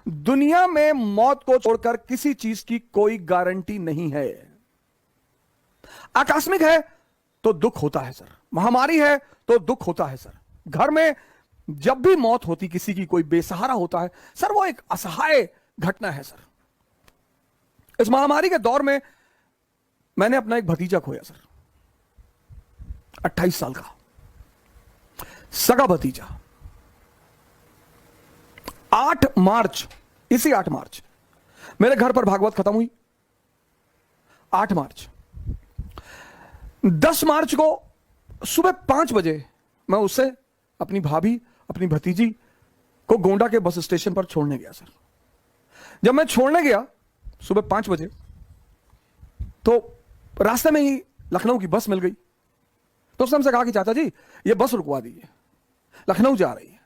दुनिया में मौत को छोड़कर किसी चीज की कोई गारंटी नहीं है। आकस्मिक है तो दुख होता है सर, महामारी है तो दुख होता है सर, घर में जब भी मौत होती किसी की, कोई बेसहारा होता है सर, वो एक असहाय घटना है सर। इस महामारी के दौर में मैंने अपना एक भतीजा खोया सर, 28 साल का सगा भतीजा। 8 मार्च, इसी 8 मार्च मेरे घर पर भागवत खत्म हुई। 8 मार्च, 10 मार्च को सुबह 5 बजे मैं उससे, अपनी भाभी, अपनी भतीजी को गोंडा के बस स्टेशन पर छोड़ने गया सर। जब मैं छोड़ने गया सुबह 5 बजे, तो रास्ते में ही लखनऊ की बस मिल गई। तो उसने हमसे कहा कि चाचा जी ये बस रुकवा दीजिए, लखनऊ जा रही है।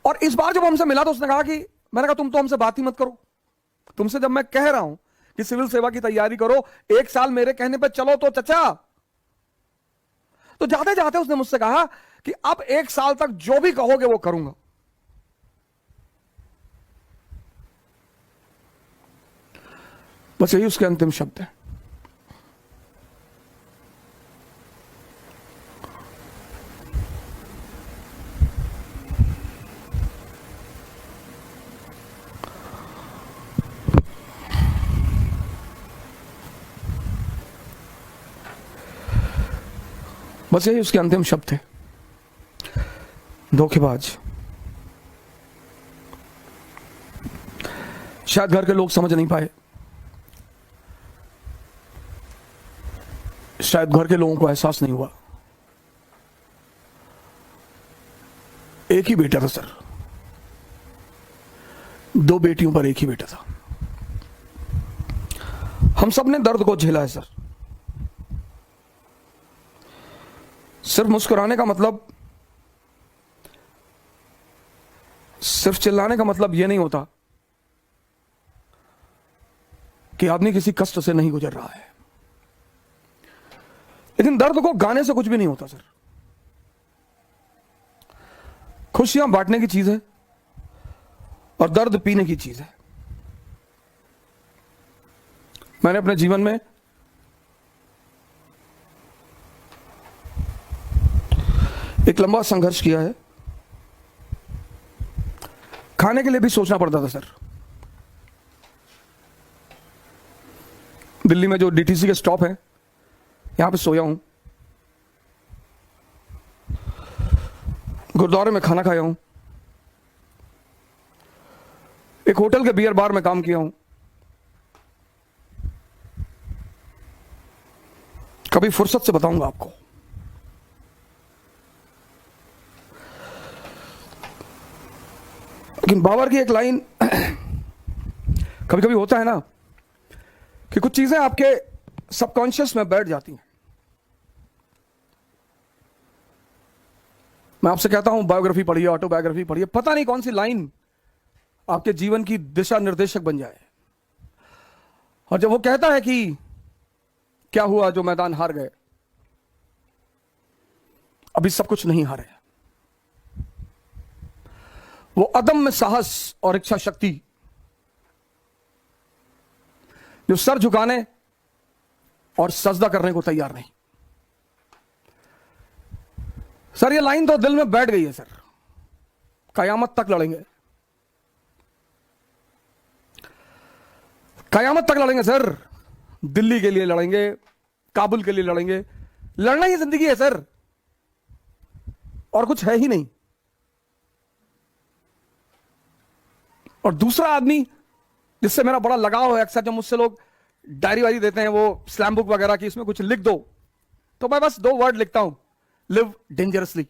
और इस बार जब हमसे मिला तो उसने कहा कि, मैंने कहा तुम तो हमसे बात ही मत करो, तुमसे जब मैं कह रहा हूं कि सिविल सेवा की तैयारी करो, 1 साल मेरे कहने पर चलो तो चचा। तो जाते जाते उसने मुझसे कहा कि अब 1 साल तक जो भी कहोगे वो करूंगा। बस यही उसके अंतिम शब्द है। बस यही उसके अंतिम शब्द थे। धोखेबाज। शायद घर के लोग समझ नहीं पाए, शायद घर के लोगों को एहसास नहीं हुआ। एक ही बेटा था सर, 2 बेटियों पर एक ही बेटा था। हम सब ने दर्द को झेला है सर। सिर्फ मुस्कुराने का मतलब, सिर्फ चिल्लाने का मतलब यह नहीं होता कि आदमी किसी कष्ट से नहीं गुजर रहा है, लेकिन दर्द को गाने से कुछ भी नहीं होता सर। खुशियां बांटने की चीज है और दर्द पीने की चीज है। मैंने अपने जीवन में एक लंबा संघर्ष किया है। खाने के लिए भी सोचना पड़ता था सर। दिल्ली में जो डीटीसी के स्टॉप है, यहां पे सोया हूं, गुरुद्वारे में खाना खाया हूं, एक होटल के बियर बार में काम किया हूं। कभी फुर्सत से बताऊंगा आपको। लेकिन बाबर की एक लाइन, कभी कभी होता है ना कि कुछ चीजें आपके सबकॉन्शियस में बैठ जाती हैं। मैं आपसे कहता हूं बायोग्राफी पढ़िए, ऑटोबायोग्राफी पढ़िए, पता नहीं कौन सी लाइन आपके जीवन की दिशा निर्देशक बन जाए। और जब वो कहता है कि क्या हुआ जो मैदान हार गए, अभी सब कुछ नहीं हारे। वो अदम्य साहस और इच्छा शक्ति जो सर झुकाने और सजदा करने को तैयार नहीं। सर ये लाइन तो दिल में बैठ गई है सर। कयामत तक लड़ेंगे, कयामत तक लड़ेंगे सर। दिल्ली के लिए लड़ेंगे, काबुल के लिए लड़ेंगे। लड़ना ही जिंदगी है सर, और कुछ है ही नहीं। और दूसरा आदमी जिससे मेरा बड़ा लगाव है, अक्सर जब मुझसे लोग डायरी वारी देते हैं, वो स्लैम बुक वगैरह की, इसमें कुछ लिख दो, तो मैं बस 2 वर्ड लिखता हूं, लिव डेंजरसली।